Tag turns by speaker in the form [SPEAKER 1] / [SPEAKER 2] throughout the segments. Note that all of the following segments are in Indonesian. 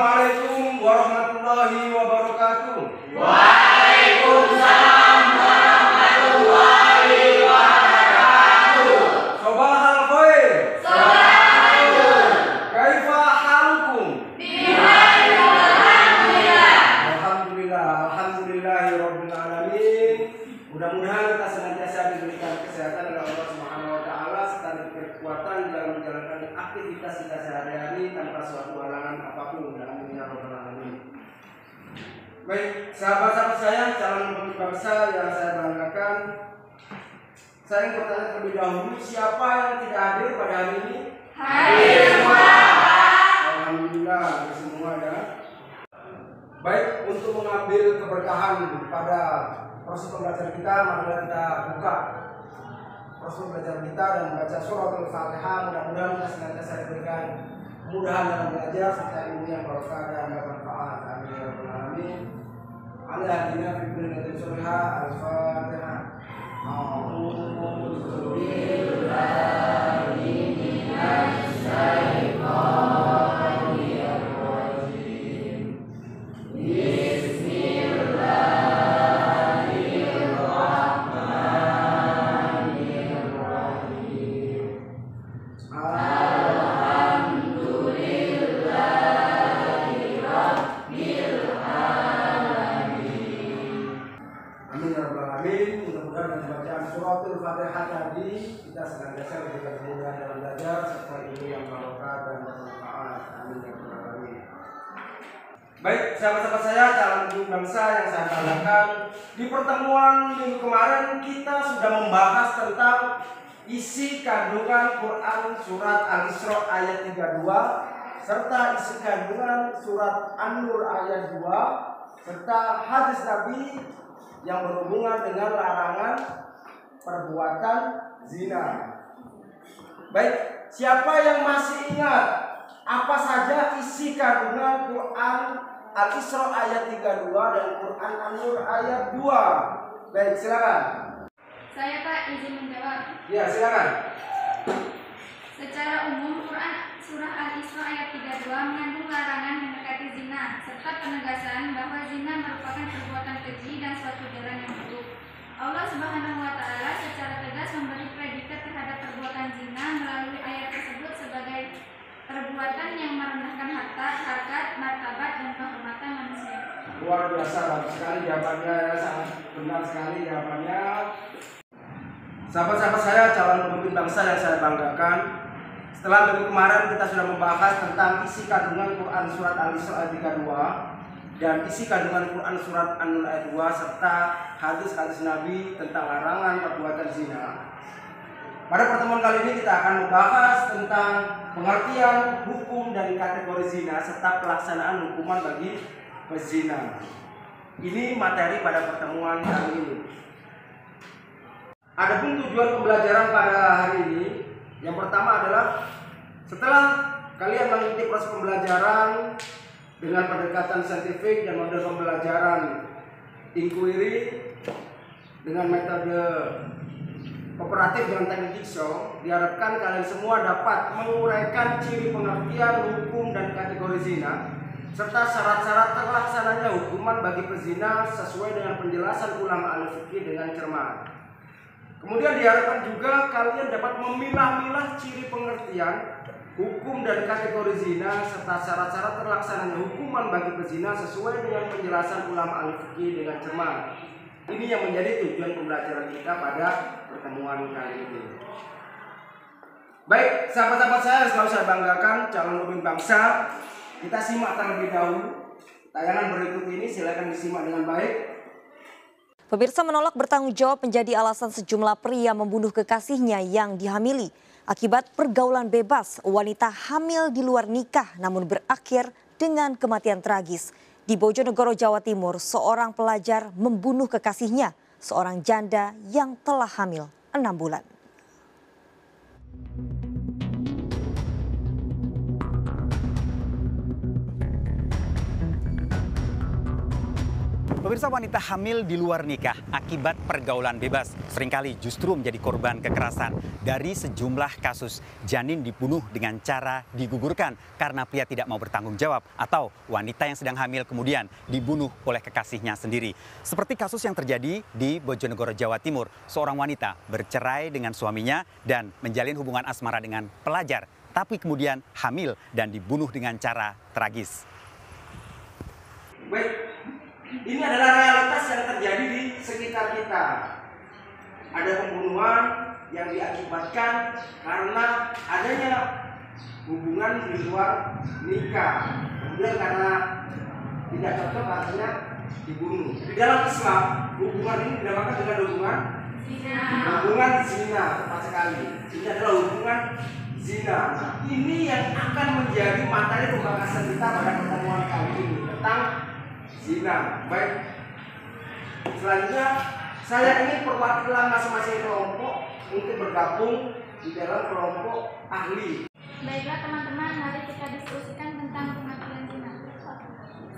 [SPEAKER 1] Assalamualaikum warahmatullahi wabarakatuh.
[SPEAKER 2] Waalaikumsalam warahmatullahi wabarakatuh.
[SPEAKER 1] Sobahal khair.
[SPEAKER 2] Sobahal.
[SPEAKER 1] Kaifa halukum?
[SPEAKER 2] Bihayr alhamdulillah.
[SPEAKER 1] Alhamdulillahirabbil alamin. Mudah-mudahan kita senantiasa diberikan kesehatan oleh Allah Subhanahu wa taala serta kekuatan dalam menjalankan aktivitas kita sehari-hari tanpa suatu halangan apapun. Amin ya rabbal alamin. Baik, sahabat-sahabat saya, calon pemimpin bangsa yang saya banggakan, saya ingin bertanya terlebih dahulu, siapa yang tidak hadir pada hari ini?
[SPEAKER 2] Hadir semua.
[SPEAKER 1] Alhamdulillah, hadir semua ya. Baik, untuk mengambil keberkahan pada proses pembelajaran kita, mari kita buka proses pembelajaran kita dan membaca surah Al-Fatihah. Mudah-mudahan kita senantiasa diberikan kemudahan dalam belajar serta ilmu yang barokah dan bermanfaat. Amin ya rabbal alamin. Ala hadina fi kulli lailatin sulha. Al-Fatihah. A'udzu billahi minasy syaithanir rajim. Suratul Fatihah tadi kita senantiasa diberikan kemudahan dalam belajar serta ilmu yang barokah dan bermanfaat. Amin ya rabbal alamin. Baik, sahabat-sahabat saya, calon pemimpin bangsa yang saya banggakan, di pertemuan minggu kemarin kita sudah membahas tentang isi kandungan Quran surat Al-Isra ayat 32 serta isi kandungan surat An-Nur ayat 2 serta hadis Nabi yang berhubungan dengan larangan perbuatan zina. Baik, siapa yang masih ingat apa saja isi kandungan Quran Al-Isra ayat 32 dan Quran An-Nur ayat 2? Baik, silakan.
[SPEAKER 3] Saya Pak izin menjawab.
[SPEAKER 1] Ya, silakan.
[SPEAKER 3] Secara umum Quran surah Al-Isra ayat 32 mengandung larangan mendekati zina serta penegasan bahwa zina merupakan perbuatan keji dan suatu jalan yang buruk. Allah Subhanahu wa taala secara tegas memberi predikat terhadap perbuatan zina melalui ayat tersebut sebagai perbuatan yang merendahkan harkat, martabat dan kehormatan manusia.
[SPEAKER 1] Luar biasa, bagus sekali jawabannya, sangat benar sekali jawabannya. Sahabat-sahabat saya, calon pemimpin bangsa yang saya banggakan, setelah minggu kemarin kita sudah membahas tentang isi kandungan Quran surat Al-Isra ayat 32 dan isi kandungan Quran surat An-Nur ayat 2 serta hadis-hadis Nabi tentang larangan perbuatan zina. Pada pertemuan kali ini kita akan membahas tentang pengertian, hukum dan kategori zina serta pelaksanaan hukuman bagi pezina. Ini materi pada pertemuan kali ini. Adapun tujuan pembelajaran pada hari ini, yang pertama adalah setelah kalian mengikuti proses pembelajaran dengan pendekatan saintifik dan model pembelajaran inquiry dengan metode kooperatif dengan teknik jigsaw, diharapkan kalian semua dapat menguraikan ciri pengertian, hukum dan kategori zina serta syarat-syarat terlaksananya hukuman bagi pezina sesuai dengan penjelasan ulama al-fiqih dengan cermat. Kemudian diharapkan juga kalian dapat memilah-milah ciri pengertian, hukum dan kategori zina serta syarat-syarat terlaksananya hukuman bagi pezina sesuai dengan penjelasan ulama al-fiqih dengan cermat. Ini yang menjadi tujuan pembelajaran kita pada pertemuan kali ini. Baik, sahabat-sahabat saya yang selalu saya banggakan, calon pemimpin bangsa, kita simak terlebih dahulu tayangan berikut ini. Silakan disimak dengan baik.
[SPEAKER 4] Pemirsa, menolak bertanggung jawab menjadi alasan sejumlah pria membunuh kekasihnya yang dihamili. Akibat pergaulan bebas, wanita hamil di luar nikah namun berakhir dengan kematian tragis. Di Bojonegoro, Jawa Timur, seorang pelajar membunuh kekasihnya, seorang janda yang telah hamil 6 bulan.
[SPEAKER 5] Pemirsa, wanita hamil di luar nikah akibat pergaulan bebas seringkali justru menjadi korban kekerasan. Dari sejumlah kasus, janin dibunuh dengan cara digugurkan karena pria tidak mau bertanggung jawab, atau wanita yang sedang hamil kemudian dibunuh oleh kekasihnya sendiri. Seperti kasus yang terjadi di Bojonegoro, Jawa Timur. Seorang wanita bercerai dengan suaminya dan menjalin hubungan asmara dengan pelajar, tapi kemudian hamil dan dibunuh dengan cara tragis.
[SPEAKER 1] Baik, ini adalah realitas yang terjadi di sekitar kita. Ada pembunuhan yang diakibatkan karena adanya hubungan di luar nikah. Kemudian karena tidak cocok artinya dibunuh. Di dalam Islam, hubungan ini dinamakan dengan hubungan zina, tepat sekali. Ini adalah hubungan zina. Nah, ini yang akan menjadi materi pembahasan kita pada pertemuan kali ini tentang zina. Baik, selanjutnya saya ingin perwakilan masing-masing kelompok untuk bergabung di dalam kelompok ahli.
[SPEAKER 3] Baiklah teman-teman, mari kita diskusikan tentang pengertian zina.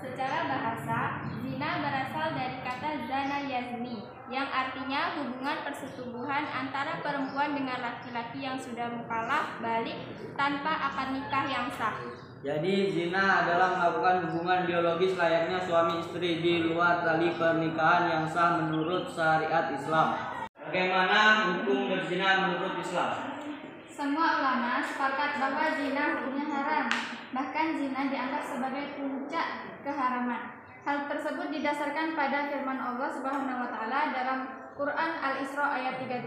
[SPEAKER 3] Secara bahasa, zina berasal dari kata zana yazni, yang artinya hubungan persetubuhan antara perempuan dengan laki-laki yang sudah mukallaf balik tanpa akad nikah yang sah.
[SPEAKER 6] Jadi zina adalah melakukan hubungan biologis layaknya suami istri di luar tali pernikahan yang sah menurut syariat Islam. Bagaimana hukum berzina menurut Islam?
[SPEAKER 3] Semua ulama sepakat bahwa zina hukumnya haram. Bahkan zina dianggap sebagai puncak keharaman. Hal tersebut didasarkan pada firman Allah Subhanahu wa taala dalam Quran Al-Isra ayat 32.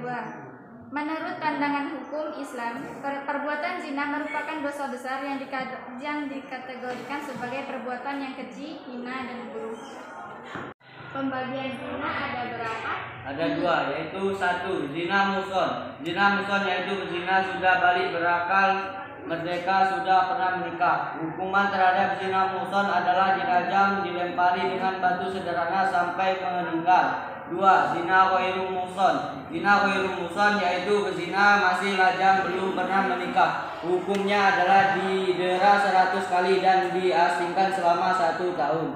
[SPEAKER 3] Menurut pandangan hukum Islam, perbuatan zina merupakan dosa besar yang dikategorikan sebagai perbuatan yang keji, hina, dan buruk. Pembagian zina ada berapa?
[SPEAKER 6] Ada dua, yaitu satu, zina muson. Zina muson yaitu berzina sudah balik berakal, merdeka, sudah pernah menikah. Hukuman terhadap zina muson adalah dirajam, dilempari dengan batu sederhana sampai meninggal. Dua, zina ghairu muson. Zina ghairu muson yaitu berzina masih lajang belum pernah menikah. Hukumnya adalah didera 100 kali dan diasingkan selama 1 tahun.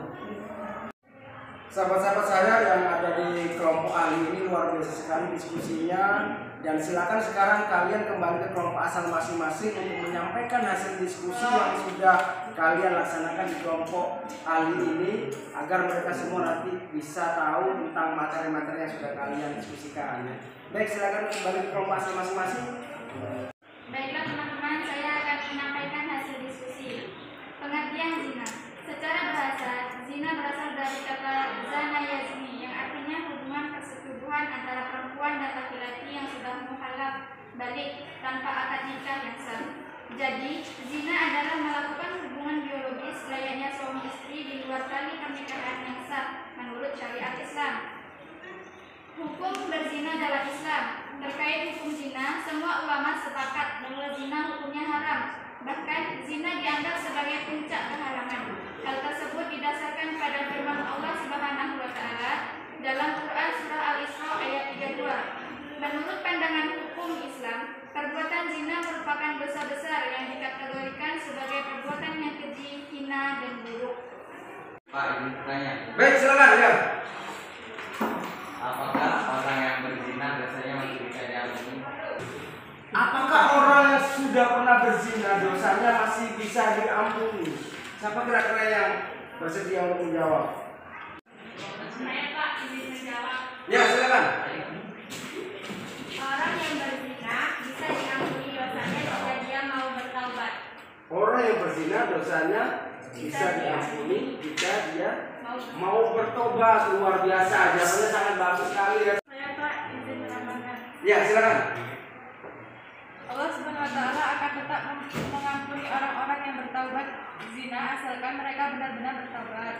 [SPEAKER 1] Sahabat-sahabat saya yang ada di kelompok ahli ini luar biasa sekali diskusinya, dan silakan sekarang kalian kembali ke kelompok asal masing-masing untuk menyampaikan hasil diskusi yang sudah kalian laksanakan di kelompok ahli ini agar mereka semua nanti bisa tahu tentang materi-materi yang sudah kalian diskusikan. Baik, silakan kembali ke kelompok asal masing-masing.
[SPEAKER 3] Baiklah teman-teman, saya akan menyampaikan hasil diskusi. Pengertian zina. Secara bahasa, zina berasal dari kata zana yazni, yang artinya hubungan persetubuhan antara perempuan dan laki-laki yang sudah mukallaf balik tanpa akad nikah yang sah. Jadi, zina adalah melakukan hubungan biologis layaknya suami istri di luar tali pernikahan yang sah menurut syariat Islam. Hukum berzina dalam Islam. Terkait hukum zina, semua ulama sepakat bahwa zina hukumnya haram. Bahkan zina dianggap sebagai puncak keharaman. Hal tersebut didasarkan pada firman Allah Subhanahu wa taala dalam Quran surah Al-Isra ayat 32. Menurut pandangan hukum Islam, perbuatan zina merupakan dosa besar yang dikategorikan sebagai perbuatan yang keji, hina, dan buruk.
[SPEAKER 6] Pak, ini tanya.
[SPEAKER 1] Baik, silakan ya.
[SPEAKER 6] Apakah orang yang berzina biasanya masih bisa diampuni?
[SPEAKER 1] Apakah orang yang sudah pernah berzina dosanya masih bisa diampuni? Siapa kira-kira yang bersedia untuk menjawab?
[SPEAKER 3] Saya Pak, izin menjawab.
[SPEAKER 1] Ya, silakan.
[SPEAKER 3] Orang yang berzina bisa diampuni dosanya jika dia mau bertaubat.
[SPEAKER 1] Orang yang berzina dosanya bisa diampuni jika dia mau bertobat. Luar biasa, jawabannya sangat bagus sekali ya.
[SPEAKER 3] Saya Pak, izin menambahkan.
[SPEAKER 1] Ya, silakan.
[SPEAKER 3] Allah Subhanahu wa taala akan tetap mengampuni orang-orang yang bertaubat zina asalkan mereka benar-benar bertaubat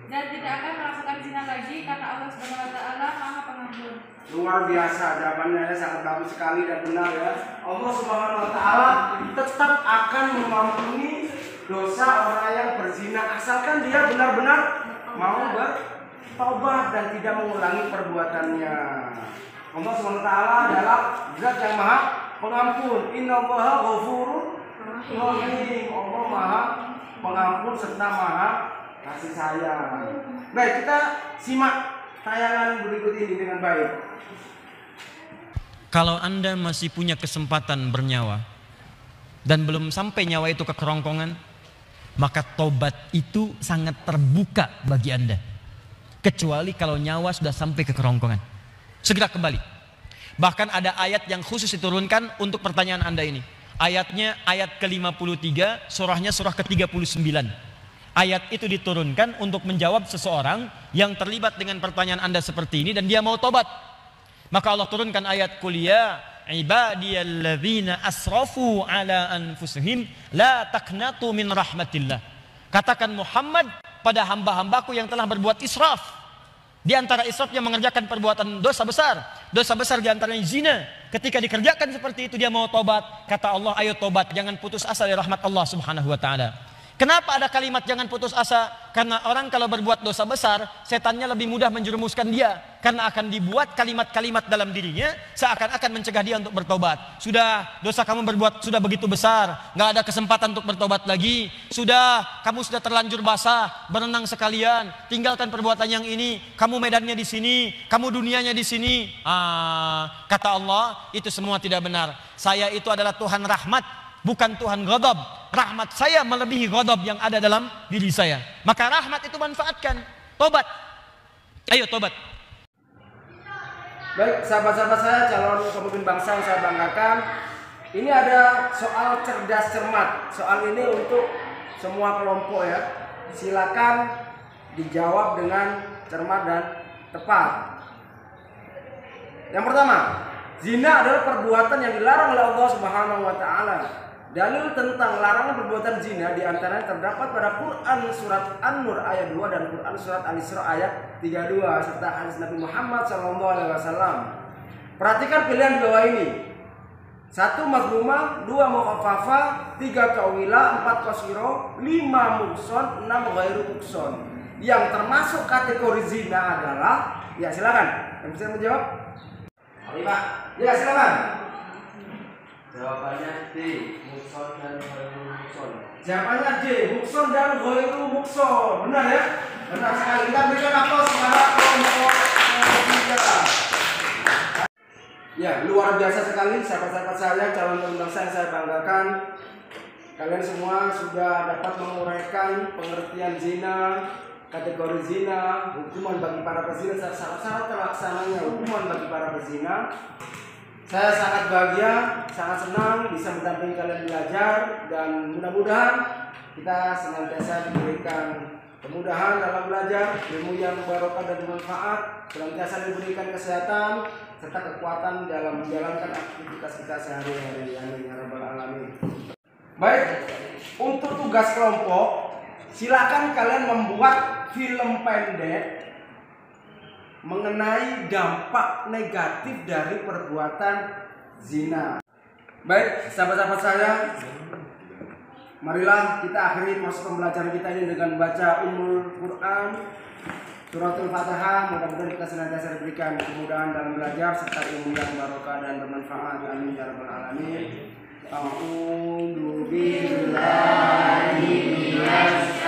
[SPEAKER 3] dan tidak akan melakukan zina lagi karena Allah Subhanahu wa taala Maha Pengampun.
[SPEAKER 1] Luar biasa, jawabannya sangat bagus sekali dan benar ya. Allah Subhanahu wa taala tetap akan mengampuni dosa orang yang berzina asalkan dia benar-benar mau bertobat dan tidak mengulangi perbuatannya. Allah Subhanahu wa taala adalah zat yang Maha Pengampun. Innallaha ghafurur rahim. Allah Maha Pengampun serta Maha kasih sayang. Baik, kita simak tayangan berikut ini dengan baik.
[SPEAKER 7] Kalau Anda masih punya kesempatan bernyawa dan belum sampai nyawa itu ke kerongkongan, maka tobat itu sangat terbuka bagi Anda. Kecuali kalau nyawa sudah sampai ke kerongkongan, segera kembali. Bahkan ada ayat yang khusus diturunkan untuk pertanyaan Anda ini. Ayatnya ayat ke-53, surahnya surah ke-39. Ayat itu diturunkan untuk menjawab seseorang yang terlibat dengan pertanyaan Anda seperti ini dan dia mau tobat. Maka Allah turunkan ayat kuliah, ibadiyalladzina asrafu ala anfusihim la taqnatu min rahmatillah. Katakan Muhammad pada hamba-hambaku yang telah berbuat israf. Di antara israf yang mengerjakan perbuatan dosa besar. Dosa besar di antaranya zina. Ketika dikerjakan seperti itu dia mau tobat. Kata Allah, ayo tobat, jangan putus asa dari rahmat Allah Subhanahu wa taala. Kenapa ada kalimat jangan putus asa? Karena orang kalau berbuat dosa besar, setannya lebih mudah menjerumuskan dia. Karena akan dibuat kalimat-kalimat dalam dirinya seakan-akan mencegah dia untuk bertobat. Sudah, dosa kamu berbuat sudah begitu besar, nggak ada kesempatan untuk bertobat lagi. Sudah, kamu sudah terlanjur basah, berenang sekalian, tinggalkan perbuatan yang ini. Kamu medannya di sini, kamu dunianya di sini. Kata Allah, itu semua tidak benar. Saya itu adalah Tuhan rahmat, bukan Tuhan ghadab. Rahmat saya melebihi ghadab yang ada dalam diri saya. Maka rahmat itu manfaatkan. Tobat. Ayo tobat.
[SPEAKER 1] Baik, sahabat-sahabat saya, calon pemimpin bangsa yang saya banggakan. Ini ada soal cerdas cermat. Soal ini untuk semua kelompok ya. Silakan dijawab dengan cermat dan tepat. Yang pertama, zina adalah perbuatan yang dilarang oleh Allah Subhanahu wa taala. Dalil tentang larangan perbuatan zina diantaranya terdapat pada Quran surat An-Nur ayat 2 dan Quran surat Al-Isra ayat 32 serta hadis Nabi Muhammad SAW. Perhatikan pilihan di bawah ini. 1 mazmumah, 2 mukhaffafah, 3 kawilah, 4 qasiro, 5 mukson, 6 ghairu mukson. Yang termasuk kategori zina adalah, ya silakan, yang bisa menjawab? Pak. Ya silakan.
[SPEAKER 6] Jawabannya D, mukson dan ghairu mukson.
[SPEAKER 1] Jawabannya D, mukson dan ghairu mukson. Benar ya? Benar sekali. Kita berikan aplaus kepada kelompok ketiga. Ya, luar biasa sekali sahabat-sahabat saya, calon bangsa yang saya banggakan. Kalian semua sudah dapat menguraikan pengertian zina, kategori zina, hukuman bagi para pezina, syarat-syarat terlaksananya hukuman bagi para pezina. Saya sangat bahagia, sangat senang bisa mendampingi kalian belajar dan mudah-mudahan kita senantiasa diberikan kemudahan dalam belajar, ilmu yang barokah dan bermanfaat, senantiasa diberikan kesehatan serta kekuatan dalam menjalankan aktivitas kita sehari-hari. Amin ya rabbal alamin. Baik, untuk tugas kelompok, silakan kalian membuat film pendek mengenai dampak negatif dari perbuatan zina. Baik, sahabat-sahabat saya, marilah kita akhiri masuk pembelajaran kita ini dengan baca Ummul Quran, Suratul Fatihah. Mudah-mudahan kita senantiasa diberikan kemudahan dalam belajar serta ilmu yang barokah dan bermanfaat. Amin ya rabbal alamin. A'udzu billahi minasy